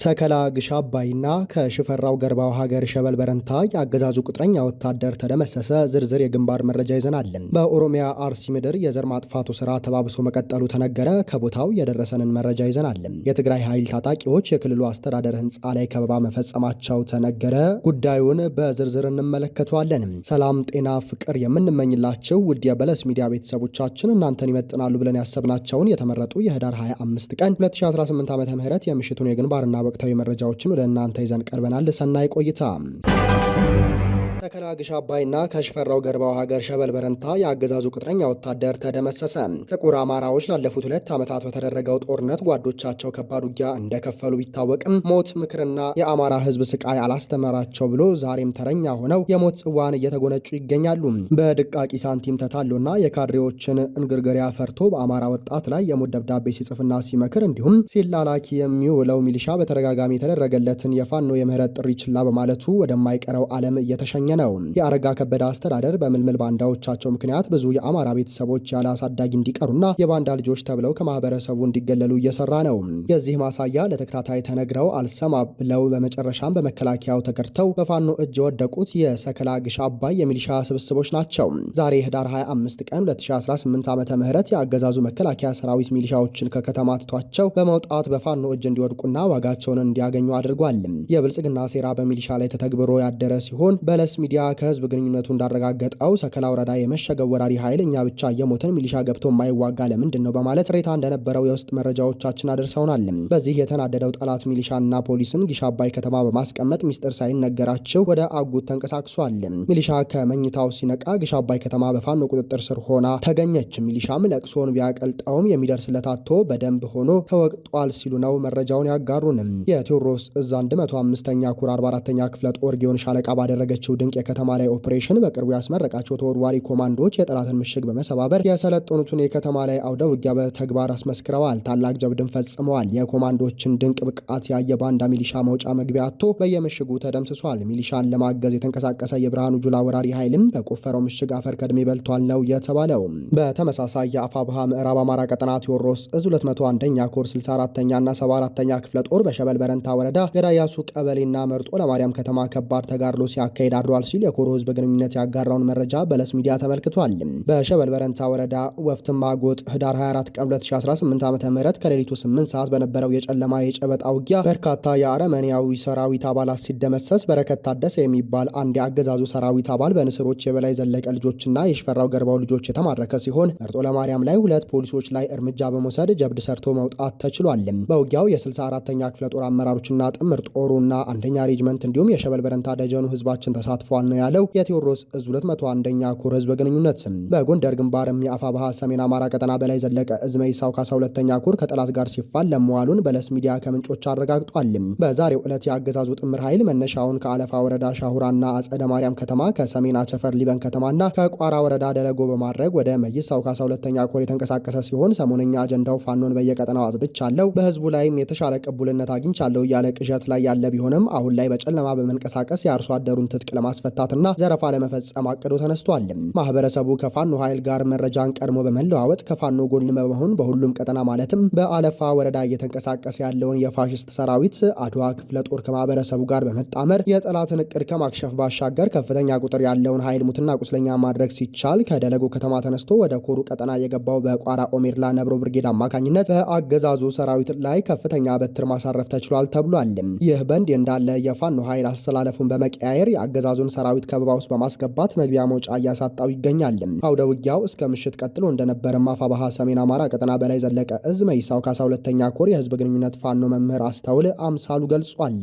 ሰከላ ግሽ አባይና ከሽፈራው ገርባው ሀገር ሸበል በረንታ የአገዛዙ ቅጥረኛ ወታደር ተደመሰሰ። ዝርዝር የግንባር መረጃ ይዘናል። በኦሮሚያ አርሲ ምድር የዘር ማጥፋቱ ስራ ተባብሶ መቀጠሉ ተነገረ። ከቦታው የደረሰንን መረጃ ይዘናል። የትግራይ ኃይል ታጣቂዎች የክልሉ አስተዳደር ህንፃ ላይ ከበባ መፈጸማቸው ተነገረ። ጉዳዩን በዝርዝር እንመለከተዋለን። ሰላም፣ ጤና፣ ፍቅር የምንመኝላቸው ውድ የበለስ ሚዲያ ቤተሰቦቻችን እናንተን ይመጥናሉ ብለን ያሰብናቸውን የተመረጡ የህዳር 25 ቀን 2018 ዓ.ም የምሽቱን የግንባርና ወቅታዊ መረጃዎችን ወደ እናንተ ይዘን ቀርበናል። ሰናይ ቆይታ። ሰከላ ግሽ አባይና ከሽፈራው ገርባው ሀገር ሸበል በረንታ የአገዛዙ ቅጥረኛ ወታደር ተደመሰሰ። ጥቁር አማራዎች ላለፉት 2 ዓመታት በተደረገው ጦርነት ጓዶቻቸው ከባድ ውጊያ እንደከፈሉ ቢታወቅም ሞት፣ ምክርና የአማራ ህዝብ ስቃይ አላስተመራቸው ብሎ ዛሬም ተረኛ ሆነው የሞት ጽዋን እየተጎነጩ ይገኛሉ። በድቃቂ ሳንቲም ተታሎና የካድሬዎችን እንግርገሪያ ፈርቶ በአማራ ወጣት ላይ የሞት ደብዳቤ ሲጽፍና ሲመክር እንዲሁም ሲላላኪ የሚውለው ሚሊሻ በተደጋጋሚ የተደረገለትን የፋኖ የምህረት ጥሪ ችላ በማለቱ ወደማይቀረው ዓለም እየተሸኘ ነው። የአረጋ ከበደ አስተዳደር በምልምል ባንዳዎቻቸው ምክንያት ብዙ የአማራ ቤተሰቦች ያለ አሳዳጊ እንዲቀሩና የባንዳ ልጆች ተብለው ከማህበረሰቡ እንዲገለሉ እየሰራ ነው። የዚህ ማሳያ ለተከታታይ ተነግረው አልሰማ ብለው በመጨረሻም በመከላከያው ተከድተው በፋኖ እጅ የወደቁት የሰከላ ግሽ አባይ የሚሊሻ ስብስቦች ናቸው። ዛሬ ህዳር 25 ቀን 2018 ዓ.ም የአገዛዙ መከላከያ ሰራዊት ሚሊሻዎችን ከከተማ ትቷቸው በመውጣት በፋኖ እጅ እንዲወድቁና ዋጋቸውን እንዲያገኙ አድርጓል። የብልጽግና ሴራ በሚሊሻ ላይ ተተግብሮ ያደረ ሲሆን በለስ ሚዲያ ከህዝብ ግንኙነቱ እንዳረጋገጠው ሰከላ ወረዳ የመሸገው ወራሪ ኃይል እኛ ብቻ የሞተን ሚሊሻ ገብቶ የማይዋጋ ለምንድን ነው በማለት ቅሬታ እንደነበረው የውስጥ መረጃዎቻችን አድርሰውናል። በዚህ የተናደደው ጠላት ሚሊሻና ፖሊስን ግሽ አባይ ከተማ በማስቀመጥ ሚስጥር ሳይነገራቸው ወደ አጉት ተንቀሳቅሷል። ሚሊሻ ከመኝታው ሲነቃ ግሽ አባይ ከተማ በፋኖ ቁጥጥር ስር ሆና ተገኘች። ሚሊሻም ለቅሶን ቢያቀልጠውም የሚደርስለት አጥቶ በደንብ ሆኖ ተወቅጧል ሲሉ ነው መረጃውን ያጋሩንም። የቴዎድሮስ እዝ 105ኛ ኩር 44ኛ ክፍለ ጦር ጊዮን ሻለቃ ባደረገችው ድንቅ የከተማ ላይ ኦፕሬሽን በቅርቡ ያስመረቃቸው ተወርዋሪ ኮማንዶዎች የጠላትን ምሽግ በመሰባበር የሰለጠኑትን የከተማ ላይ አውደ ውጊያ በተግባር አስመስክረዋል። ታላቅ ጀብድን ፈጽመዋል። የኮማንዶዎችን ድንቅ ብቃት ያየ ባንዳ ሚሊሻ መውጫ መግቢያ አጥቶ በየምሽጉ ተደምስሷል። ሚሊሻን ለማገዝ የተንቀሳቀሰ የብርሃኑ ጁላ ወራሪ ኃይልም በቆፈረው ምሽግ አፈር ከድሜ በልቷል ነው የተባለው። በተመሳሳይ የአፋብሃ ምዕራብ አማራ ቀጠና ቴዎድሮስ እዝ 201ኛ ኮር 64ኛ እና 74ኛ ክፍለ ጦር በሸበል በረንታ ወረዳ ገዳያሱ ቀበሌና መርጦ ለማርያም ከተማ ከባድ ተጋድሎ ሲያካሂድ አድሯል ሲል የኮሮ ህዝብ ግንኙነት ያጋራውን መረጃ በለስ ሚዲያ ተመልክቷል። በሸበል በረንታ ወረዳ ወፍትማ ጎጥ ህዳር 24 ቀን 2018 ዓ.ም ከሌሊቱ 8 ሰዓት በነበረው የጨለማ የጨበጣ ውጊያ በርካታ የአረመኔያዊ ሰራዊት አባላት ሲደመሰስ በረከት ታደሰ የሚባል አንድ የአገዛዙ ሰራዊት አባል በንስሮች የበላይ ዘለቀ ልጆችና የሽፈራው ገርባው ልጆች የተማረከ ሲሆን መርጦ ለማርያም ላይ 2 ፖሊሶች ላይ እርምጃ በመውሰድ ጀብድ ሰርቶ መውጣት ተችሏል። በውጊያው የ64ኛ ክፍለ ጦር አመራሮችና ጥምር ጦሩና አንደኛ ሬጅመንት እንዲሁም የሸበል በረንታ ደጀኑ ህዝባችን ተሳትፏል ነው ያለው የቴዎድሮስ እዝ 201ኛ ኮር ህዝብ ግንኙነት ስም። በጎንደር ግንባርም የአፋብሃ ሰሜን አማራ ቀጠና በላይ ዘለቀ እዝ መይሳው ካሳ 2ኛ ኮር ከጠላት ጋር ሲፋለም መዋሉን በለስ ሚዲያ ከምንጮች አረጋግጧል። በዛሬው ዕለት የአገዛዙ ጥምር ኃይል መነሻውን ከአለፋ ወረዳ ሻሁራና አጸደ ማርያም ከተማ፣ ከሰሜን አቸፈር ሊበን ከተማና ከቋራ ወረዳ ደለጎ በማድረግ ወደ መይሳው ካሳ 2ኛ ኮር የተንቀሳቀሰ ሲሆን ሰሞነኛ አጀንዳው ፋኖን በየቀጠናው አጽድቻለሁ፣ በህዝቡ ላይም የተሻለ ቅቡልነት አግኝቻለሁ እያለ ቅዠት ላይ ያለ ቢሆንም አሁን ላይ በጨለማ በመንቀሳቀስ የአርሶ አደሩን ትጥቅ ለማስፈታትና ዘረፋ ለመፈጸም አቅዶ ተነስቷል። ማህበረሰቡ ከፋኖ ኃይል ጋር መረጃን ቀድሞ በመለዋወጥ ከፋኖ ጎን በመሆን በሁሉም ቀጠና ማለትም በአለፋ ወረዳ እየተንቀሳቀሰ ያለውን የፋሽስት ሰራዊት አድዋ ክፍለ ጦር ከማህበረሰቡ ጋር በመጣመር የጠላትን እቅድ ከማክሸፍ ባሻገር ከፍተኛ ቁጥር ያለውን ኃይል ሙትና ቁስለኛ ማድረግ ሲቻል ከደለጎ ከተማ ተነስቶ ወደ ኮሩ ቀጠና የገባው በቋራ ኦሜርላ ነብሮ ብርጌድ አማካኝነት በአገዛዙ ሰራዊት ላይ ከፍተኛ በትር ማሳረፍ ተችሏል ተብሏል። ይህ በእንዲህ እንዳለ የፋኖ ኃይል አሰላለፉን በመቀያየር የአገዛዙን ሰራዊት ከበባ ውስጥ በማስገባት መግቢያ መውጫ እያሳጣው ይገኛል። አውደ ውጊያው እስከ ምሽት ቀጥሎ እንደነበረም አፋብሃ ሰሜን አማራ ቀጠና በላይ ዘለቀ እዝ መይሳው ካሳ 2ኛ ኮር የህዝብ ግንኙነት ፋኖ መምህር አስተውል አምሳሉ ገልጿል።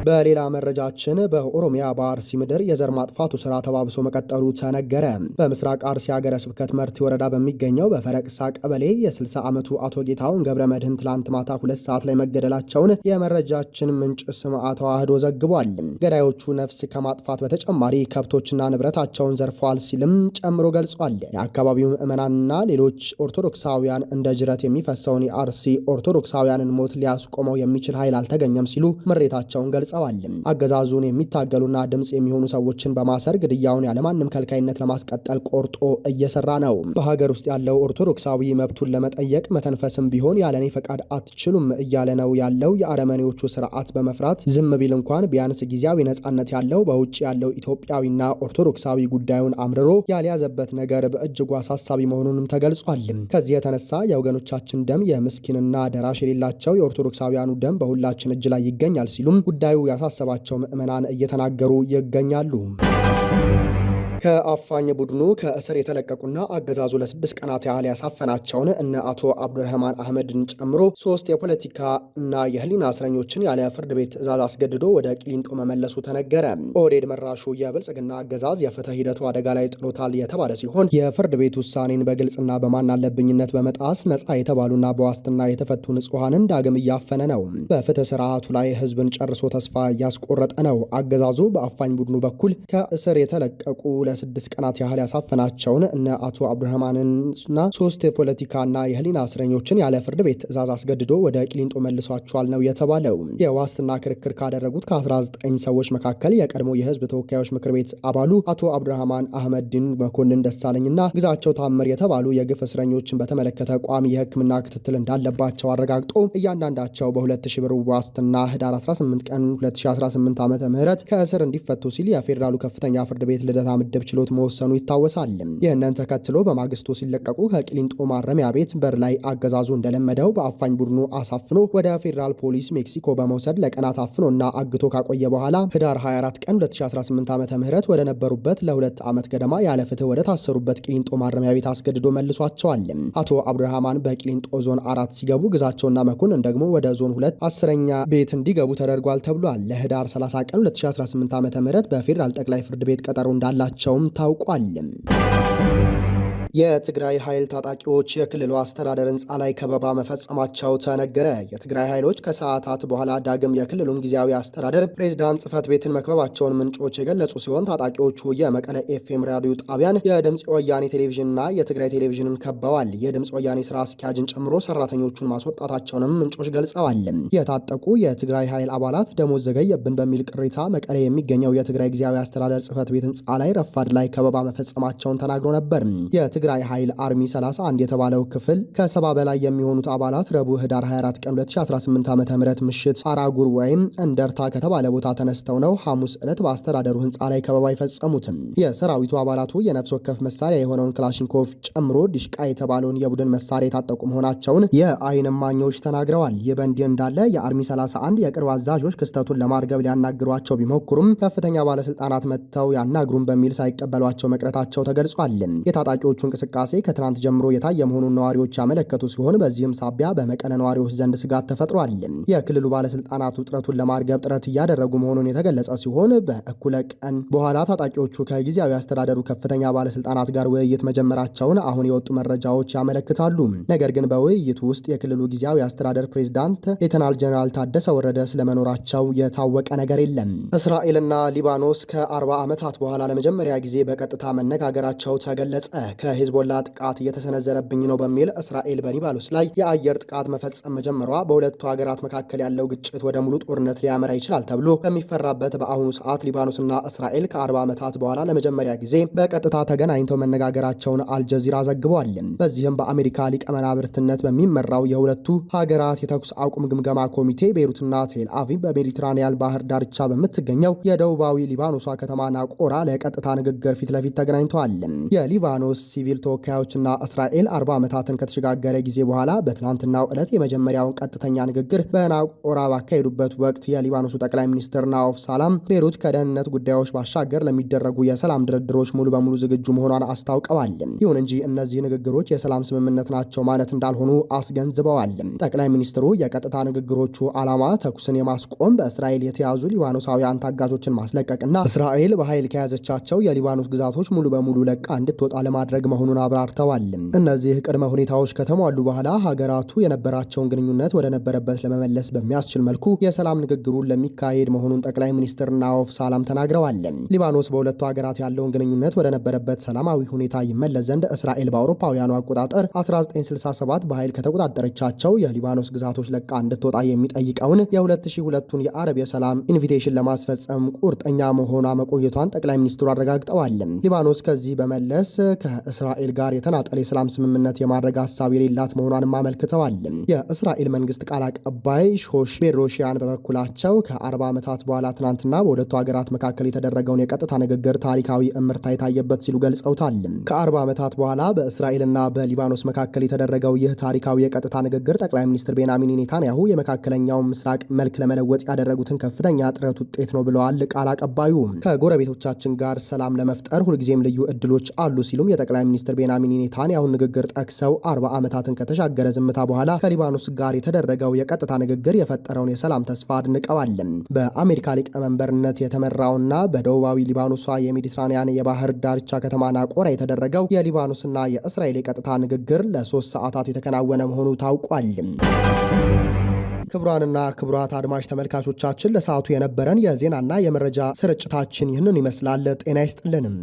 በሌላ መረጃችን በኦሮሚያ በአርሲ ምድር የዘር ማጥፋቱ ስራ ተባብሶ መቀጠሉ ተነገረ። በምስራቅ አርሲ ሀገረ ስብከት መርቲ ወረዳ በሚገኘው በፈረቅሳ ቀበሌ የ60 ዓመቱ አቶ ጌታውን ገብረ መድህን ትላንት ማታ 2 ሰዓት ላይ መገደላቸውን የመረጃችን ምንጭ ስምዓ ተዋህዶ ዘግቧል። ገዳዮቹ ነፍስ ከማጥፋት በተጨማሪ ከብቶችና ንብረታቸውን ዘርፈዋል ሲልም ጨምሮ ገልጿል። የአካባቢው ምዕመናንና ሌሎች ኦርቶዶክሳውያን እንደ ጅረት የሚፈሰውን የአርሲ ኦርቶዶክሳውያንን ሞት ሊያስቆመው የሚችል ኃይል አልተገኘም ሲሉ ምሬታቸውን ገልጸዋል። ገልጸዋል። አገዛዙን የሚታገሉና ድምጽ የሚሆኑ ሰዎችን በማሰር ግድያውን ያለማንም ከልካይነት ለማስቀጠል ቆርጦ እየሰራ ነው። በሀገር ውስጥ ያለው ኦርቶዶክሳዊ መብቱን ለመጠየቅ መተንፈስም ቢሆን ያለኔ ፈቃድ አትችሉም እያለ ነው ያለው። የአረመኔዎቹ ስርዓት በመፍራት ዝም ቢል እንኳን ቢያንስ ጊዜያዊ ነጻነት ያለው በውጭ ያለው ኢትዮጵያዊና ኦርቶዶክሳዊ ጉዳዩን አምርሮ ያልያዘበት ነገር በእጅጉ አሳሳቢ መሆኑንም ተገልጿል። ከዚህ የተነሳ የወገኖቻችን ደም የምስኪንና ደራሽ የሌላቸው የኦርቶዶክሳውያኑ ደም በሁላችን እጅ ላይ ይገኛል ሲሉም ጉዳዩ ያሳሰባቸው ምዕመናን እየተናገሩ ይገኛሉ። ከአፋኝ ቡድኑ ከእስር የተለቀቁና አገዛዙ ለ6 ቀናት ያህል ያሳፈናቸውን እነ አቶ አብዱረህማን አህመድን ጨምሮ 3 የፖለቲካ እና የህሊና እስረኞችን ያለ ፍርድ ቤት ትዕዛዝ አስገድዶ ወደ ቂሊንጦ መመለሱ ተነገረ። ኦህዴድ መራሹ የብልጽግና አገዛዝ የፍትህ ሂደቱ አደጋ ላይ ጥሎታል የተባለ ሲሆን የፍርድ ቤት ውሳኔን በግልጽና በማናለብኝነት በመጣስ ነጻ የተባሉና በዋስትና የተፈቱ ንጹሐንን ዳግም እያፈነ ነው። በፍትህ ስርዓቱ ላይ ህዝብን ጨርሶ ተስፋ እያስቆረጠ ነው። አገዛዙ በአፋኝ ቡድኑ በኩል ከእስር የተለቀቁ ለ6 ቀናት ያህል ያሳፈናቸውን እነ አቶ አብዱረህማንና 3 የፖለቲካና የህሊና እስረኞችን ያለ ፍርድ ቤት ትዕዛዝ አስገድዶ ወደ ቂሊንጦ መልሷቸዋል ነው የተባለው። የዋስትና ክርክር ካደረጉት ከ19 ሰዎች መካከል የቀድሞ የህዝብ ተወካዮች ምክር ቤት አባሉ አቶ አብዱረህማን አህመድን መኮንን ደሳለኝና ግዛቸው ታምር የተባሉ የግፍ እስረኞችን በተመለከተ ቋሚ የህክምና ክትትል እንዳለባቸው አረጋግጦ እያንዳንዳቸው በ2,000 ብር ዋስትና ህዳር 18 ቀን 2018 ዓ.ም ከእስር እንዲፈቱ ሲል የፌዴራሉ ከፍተኛ ፍርድ ቤት ልደታ ምድብ ችሎት መወሰኑ ይታወሳል። ይህንን ተከትሎ በማግስቱ ሲለቀቁ ከቂሊንጦ ማረሚያ ቤት በር ላይ አገዛዙ እንደለመደው በአፋኝ ቡድኑ አሳፍኖ ወደ ፌዴራል ፖሊስ ሜክሲኮ በመውሰድ ለቀናት አፍኖና አግቶ ካቆየ በኋላ ህዳር 24 ቀን 2018 ዓ.ም ወደ ነበሩበት ለ2 ዓመት ገደማ ያለ ፍትህ ወደ ታሰሩበት ቂሊንጦ ማረሚያ ቤት አስገድዶ መልሷቸዋል። አቶ አብዱረህማን በቂሊንጦ ዞን 4 ሲገቡ ግዛቸውና መኮንን ደግሞ ወደ ዞን 2 10ኛ ቤት እንዲገቡ ተደርጓል ተብሏል። ለህዳር 30 ቀን 2018 ዓ.ም በፌዴራል ጠቅላይ ፍርድ ቤት ቀጠሮ እንዳላቸው ታውቋል። የትግራይ ኃይል ታጣቂዎች የክልሉ አስተዳደር ህንፃ ላይ ከበባ መፈጸማቸው ተነገረ። የትግራይ ኃይሎች ከሰዓታት በኋላ ዳግም የክልሉን ጊዜያዊ አስተዳደር ፕሬዝዳንት ጽህፈት ቤትን መክበባቸውን ምንጮች የገለጹ ሲሆን ታጣቂዎቹ የመቀለ ኤፍኤም ራዲዮ ጣቢያን፣ የድምፅ ወያኔ ቴሌቪዥንና የትግራይ ቴሌቪዥንን ከበዋል። የድምፅ ወያኔ ስራ አስኪያጅን ጨምሮ ሰራተኞቹን ማስወጣታቸውንም ምንጮች ገልጸዋል። የታጠቁ የትግራይ ኃይል አባላት ደሞዝ ዘገየብን በሚል ቅሬታ መቀለ የሚገኘው የትግራይ ጊዜያዊ አስተዳደር ጽህፈት ቤት ህንፃ ላይ ረፋድ ላይ ከበባ መፈጸማቸውን ተናግሮ ነበር። የትግራይ ኃይል አርሚ 31 የተባለው ክፍል ከ70 በላይ የሚሆኑት አባላት ረቡዕ ህዳር 24 ቀን 2018 ዓ.ም ምሽት አራጉር ወይም እንደርታ ከተባለ ቦታ ተነስተው ነው ሐሙስ ዕለት በአስተዳደሩ ህንፃ ላይ ከበባ የፈጸሙትም። የሰራዊቱ አባላቱ የነፍስ ወከፍ መሳሪያ የሆነውን ክላሽንኮቭ ጨምሮ ዲሽቃ የተባለውን የቡድን መሳሪያ የታጠቁ መሆናቸውን የአይን እማኞች ተናግረዋል። ይህ በእንዲህ እንዳለ የአርሚ 31 የቅርብ አዛዦች ክስተቱን ለማርገብ ሊያናግሯቸው ቢሞክሩም ከፍተኛ ባለስልጣናት መጥተው ያናግሩን በሚል ሳይቀበሏቸው መቅረታቸው ተገልጿል። የታጣቂዎቹ እንቅስቃሴ ከትናንት ጀምሮ የታየ መሆኑን ነዋሪዎች ያመለከቱ ሲሆን በዚህም ሳቢያ በመቀለ ነዋሪዎች ዘንድ ስጋት ተፈጥሯል። የክልሉ ባለስልጣናት ውጥረቱን ለማርገብ ጥረት እያደረጉ መሆኑን የተገለጸ ሲሆን በእኩለ ቀን በኋላ ታጣቂዎቹ ከጊዜያዊ አስተዳደሩ ከፍተኛ ባለስልጣናት ጋር ውይይት መጀመራቸውን አሁን የወጡ መረጃዎች ያመለክታሉ። ነገር ግን በውይይቱ ውስጥ የክልሉ ጊዜያዊ አስተዳደር ፕሬዝዳንት ሌተናል ጀነራል ታደሰ ወረደ ስለመኖራቸው የታወቀ ነገር የለም። እስራኤልና ሊባኖስ ከ40 ዓመታት በኋላ ለመጀመሪያ ጊዜ በቀጥታ መነጋገራቸው ተገለጸ። ከሂዝቦላ ጥቃት እየተሰነዘረብኝ ነው በሚል እስራኤል በሊባኖስ ላይ የአየር ጥቃት መፈጸም መጀመሯ በሁለቱ ሀገራት መካከል ያለው ግጭት ወደ ሙሉ ጦርነት ሊያመራ ይችላል ተብሎ በሚፈራበት በአሁኑ ሰዓት ሊባኖስና እስራኤል ከ40 ዓመታት በኋላ ለመጀመሪያ ጊዜ በቀጥታ ተገናኝተው መነጋገራቸውን አልጀዚራ ዘግቧል። በዚህም በአሜሪካ ሊቀመናብርትነት በሚመራው የሁለቱ ሀገራት የተኩስ አቁም ግምገማ ኮሚቴ ቤይሩትና ቴል አቪቭ በሜዲትራኒያን ባህር ዳርቻ በምትገኘው የደቡባዊ ሊባኖሷ ከተማ ናቆራ ለቀጥታ ንግግር ፊት ለፊት ተገናኝተዋል። የሊባኖስ ሲቪል ተወካዮችና እስራኤል 40 ዓመታትን ከተሸጋገረ ጊዜ በኋላ በትናንትናው ዕለት የመጀመሪያውን ቀጥተኛ ንግግር በናቆራ ባካሄዱበት ወቅት የሊባኖሱ ጠቅላይ ሚኒስትር ናኦፍ ሳላም ቤይሩት ከደህንነት ጉዳዮች ባሻገር ለሚደረጉ የሰላም ድርድሮች ሙሉ በሙሉ ዝግጁ መሆኗን አስታውቀዋል። ይሁን እንጂ እነዚህ ንግግሮች የሰላም ስምምነት ናቸው ማለት እንዳልሆኑ አስገንዝበዋል። ጠቅላይ ሚኒስትሩ የቀጥታ ንግግሮቹ ዓላማ ተኩስን የማስቆም፣ በእስራኤል የተያዙ ሊባኖሳውያን ታጋቾችን ማስለቀቅና እስራኤል በኃይል ከያዘቻቸው የሊባኖስ ግዛቶች ሙሉ በሙሉ ለቃ እንድትወጣ ለማድረግ መሆኑን አብራርተዋል። እነዚህ ቅድመ ሁኔታዎች ከተሟሉ በኋላ ሀገራቱ የነበራቸውን ግንኙነት ወደ ነበረበት ለመመለስ በሚያስችል መልኩ የሰላም ንግግሩን ለሚካሄድ መሆኑን ጠቅላይ ሚኒስትር ናኦፍ ሳላም ተናግረዋል። ሊባኖስ በሁለቱ ሀገራት ያለውን ግንኙነት ወደ ነበረበት ሰላማዊ ሁኔታ ይመለስ ዘንድ እስራኤል በአውሮፓውያኑ አቆጣጠር 1967 በኃይል ከተቆጣጠረቻቸው የሊባኖስ ግዛቶች ለቃ እንድትወጣ የሚጠይቀውን የ2002ቱን የአረብ የሰላም ኢንቪቴሽን ለማስፈጸም ቁርጠኛ መሆኗ መቆየቷን ጠቅላይ ሚኒስትሩ አረጋግጠዋል። ሊባኖስ ከዚህ በመለስ ከእስራኤል ጋር የተናጠለ የሰላም ስምምነት የማድረግ ሀሳብ የሌላት መሆኗንም አመልክተዋል። የእስራኤል መንግስት ቃል አቀባይ ሾሽ ቤሮሺያን በበኩላቸው ከ40 ዓመታት በኋላ ትናንትና በሁለቱ ሀገራት መካከል የተደረገውን የቀጥታ ንግግር ታሪካዊ እምርታ የታየበት ሲሉ ገልጸውታል። ከ40 ዓመታት በኋላ በእስራኤልና በሊባኖስ መካከል የተደረገው ይህ ታሪካዊ የቀጥታ ንግግር ጠቅላይ ሚኒስትር ቤንያሚን ኔታንያሁ የመካከለኛውን ምስራቅ መልክ ለመለወጥ ያደረጉትን ከፍተኛ ጥረት ውጤት ነው ብለዋል። ቃል አቀባዩ ከጎረቤቶቻችን ጋር ሰላም ለመፍጠር ሁልጊዜም ልዩ እድሎች አሉ ሲሉም የጠቅላይ ሚኒስትር ቤንያሚን ኔታንያሁን ንግግር ጠቅሰው 40 ዓመታትን ከተሻገረ ዝምታ በኋላ ከሊባኖስ ጋር የተደረገው የቀጥታ ንግግር የፈጠረውን የሰላም ተስፋ አድንቀዋል። በአሜሪካ ሊቀመንበርነት የተመራውና በደቡባዊ ሊባኖሷ የሜዲትራኒያን የባህር ዳርቻ ከተማ ናቆራ የተደረገው የሊባኖስና የእስራኤል የቀጥታ ንግግር ለ3 ሰዓታት የተከናወነ መሆኑ ታውቋል። ክቡራንና ክቡራት አድማጭ ተመልካቾቻችን ለሰዓቱ የነበረን የዜናና የመረጃ ስርጭታችን ይህንን ይመስላል። ጤና ይስጥልንም።